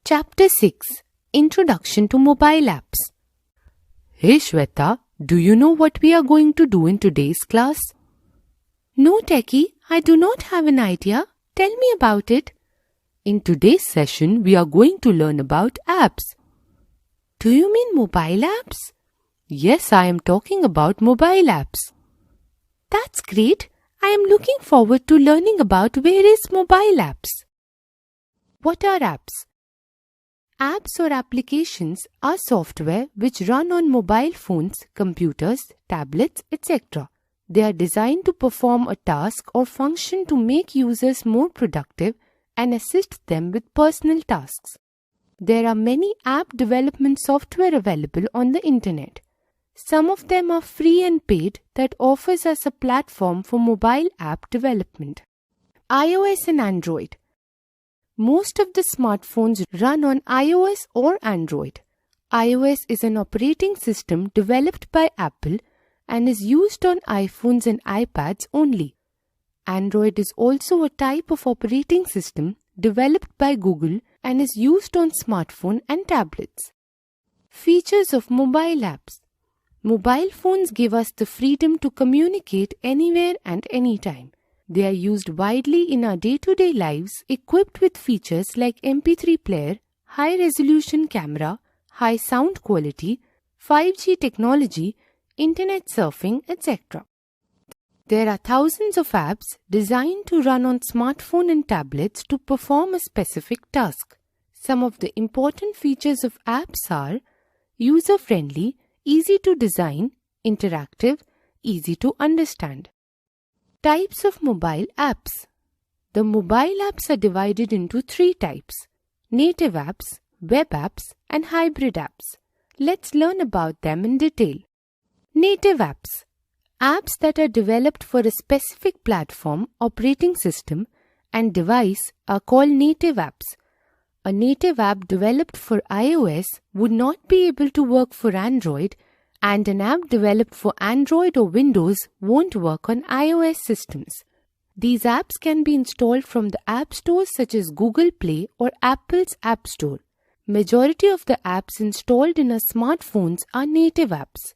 Chapter 6 Introduction to Mobile Apps. Hey Shweta, do you know what we are going to do in today's class? No, Techie, I do not have an idea. Tell me about it. In today's session, we are going to learn about apps. Do you mean mobile apps? Yes, I am talking about mobile apps. That's great. I am looking forward to learning about various mobile apps. What are apps? Apps or applications are software which run on mobile phones, computers, tablets, etc. They are designed to perform a task or function to make users more productive and assist them with personal tasks. There are many app development software available on the internet. Some of them are free and paid that offers us a platform for mobile app development. iOS and Android. Most of the smartphones run on iOS or Android. iOS is an operating system developed by Apple and is used on iPhones and iPads only. Android is also a type of operating system developed by Google and is used on smartphone and tablets. Features of mobile apps. Mobile phones give us the freedom to communicate anywhere and anytime. They are used widely in our day-to-day lives, equipped with features like MP3 player, high-resolution camera, high sound quality, 5G technology, internet surfing, etc. There are thousands of apps designed to run on smartphone and tablets to perform a specific task. Some of the important features of apps are user-friendly, easy to design, interactive, easy to understand. Types of mobile apps. The mobile apps are divided into three types: native apps, web apps, and hybrid apps. Let's learn about them in detail. Native apps. Apps that are developed for a specific platform, operating system, and device are called native apps. A native app developed for iOS would not be able to work for Android, and an app developed for Android or Windows won't work on iOS systems. These apps can be installed from the app stores such as Google Play or Apple's App Store. Majority of the apps installed in our smartphones are native apps.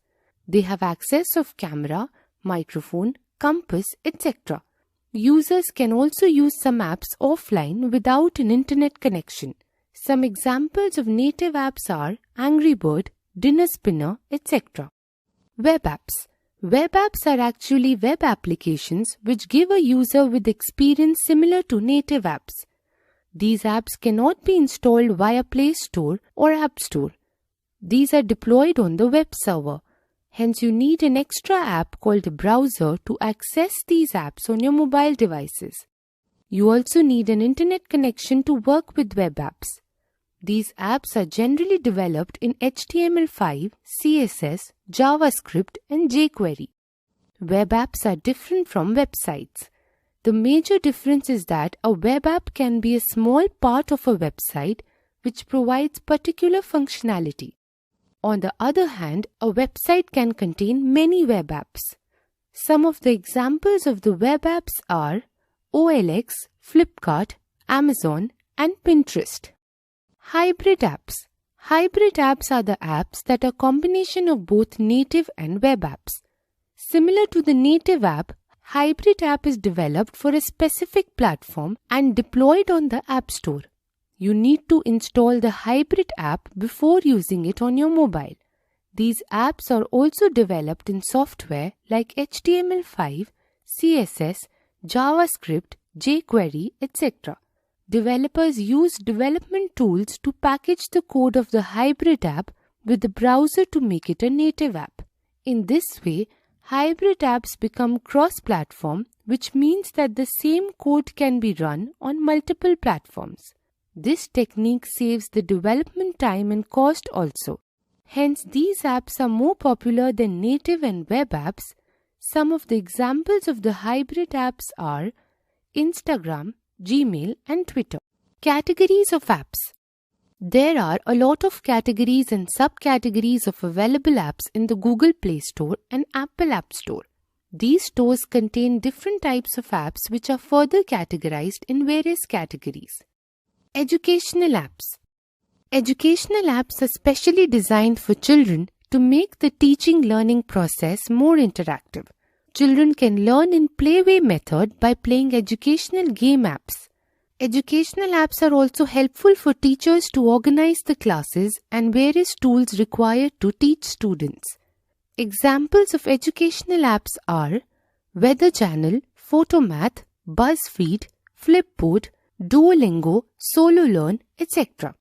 They have access of camera, microphone, compass, etc. Users can also use some apps offline without an internet connection. Some examples of native apps are Angry Bird, Dinner Spinner, etc. Web apps. Web apps are actually web applications which give a user with experience similar to native apps. These apps cannot be installed via Play Store or App Store. These are deployed on the web server. Hence, you need an extra app called a browser to access these apps on your mobile devices. You also need an internet connection to work with web apps. These apps are generally developed in HTML5, CSS, JavaScript, and jQuery. Web apps are different from websites. The major difference is that a web app can be a small part of a website which provides particular functionality. On the other hand, a website can contain many web apps. Some of the examples of the web apps are OLX, Flipkart, Amazon, and Pinterest. Hybrid apps. Hybrid apps are the apps that are a combination of both native and web apps. Similar to the native app, hybrid app is developed for a specific platform and deployed on the App Store. You need to install the hybrid app before using it on your mobile. These apps are also developed in software like HTML5, CSS, JavaScript, jQuery, etc. Developers use development tools to package the code of the hybrid app with the browser to make it a native app. In this way, hybrid apps become cross-platform, which means that the same code can be run on multiple platforms. This technique saves the development time and cost also. Hence, these apps are more popular than native and web apps. Some of the examples of the hybrid apps are Instagram, Gmail, and Twitter. Categories of apps. There are a lot of categories and subcategories of available apps in the Google Play Store and Apple App Store. These stores contain different types of apps which are further categorized in various categories. Educational apps. Educational apps are specially designed for children to make the teaching-learning process more interactive. Children can learn in playway method by playing educational game apps. Educational apps are also helpful for teachers to organize the classes and various tools required to teach students. Examples of educational apps are Weather Channel, Photomath, BuzzFeed, Flipboard, Duolingo, SoloLearn, etc.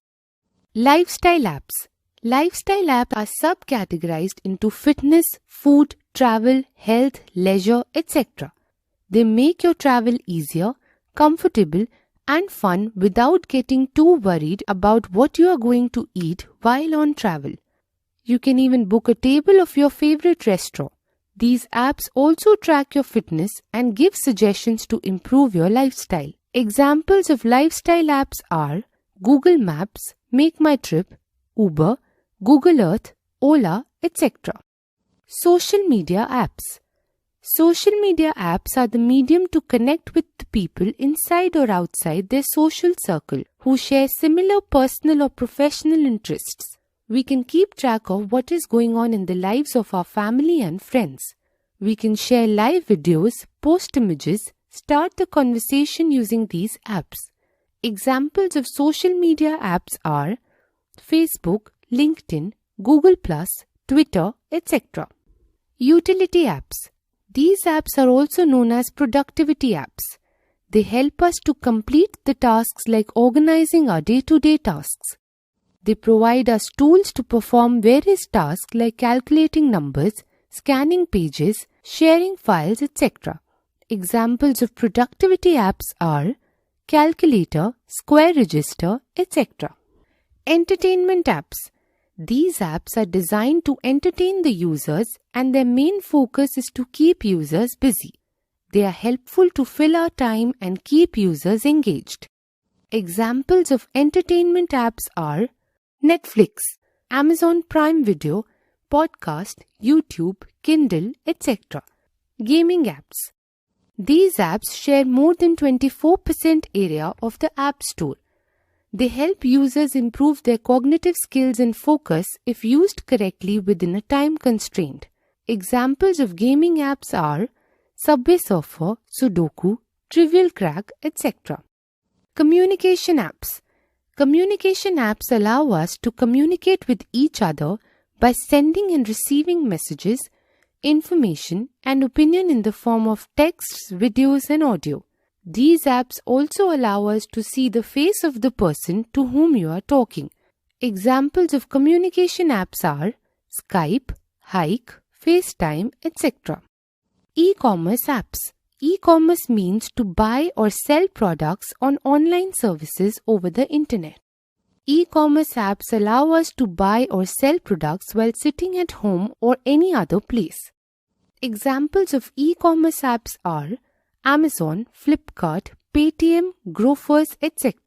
Lifestyle apps. Lifestyle apps are subcategorized into fitness, food, travel, health, leisure, etc. They make your travel easier, comfortable, and fun without getting too worried about what you are going to eat while on travel. You can even book a table of your favorite restaurant. These apps also track your fitness and give suggestions to improve your lifestyle. Examples of lifestyle apps are Google Maps, Make My Trip, Uber, Google Earth, Ola, etc. Social media apps. Social media apps are the medium to connect with the people inside or outside their social circle who share similar personal or professional interests. We can keep track of what is going on in the lives of our family and friends. We can share live videos, post images, start the conversation using these apps. Examples of social media apps are Facebook, LinkedIn, Google+, Twitter, etc. Utility apps. These apps are also known as productivity apps. They help us to complete the tasks like organizing our day-to-day tasks. They provide us tools to perform various tasks like calculating numbers, scanning pages, sharing files, etc. Examples of productivity apps are Calculator, Square Register, etc. Entertainment apps. These apps are designed to entertain the users and their main focus is to keep users busy. They are helpful to fill our time and keep users engaged. Examples of entertainment apps are Netflix, Amazon Prime Video, Podcast, YouTube, Kindle, etc. Gaming apps. These apps share more than 24% area of the App Store. They help users improve their cognitive skills and focus if used correctly within a time constraint. Examples of gaming apps are Subway Surfer, Sudoku, Trivial Crack, etc. Communication apps. Communication apps allow us to communicate with each other by sending and receiving messages, information, and opinion in the form of texts, videos, and audio. These apps also allow us to see the face of the person to whom you are talking. Examples of communication apps are Skype, Hike, FaceTime, etc. E-commerce apps. E-commerce means to buy or sell products on online services over the internet. E-commerce apps allow us to buy or sell products while sitting at home or any other place. Examples of e-commerce apps are Amazon, Flipkart, Paytm, Grofers, etc.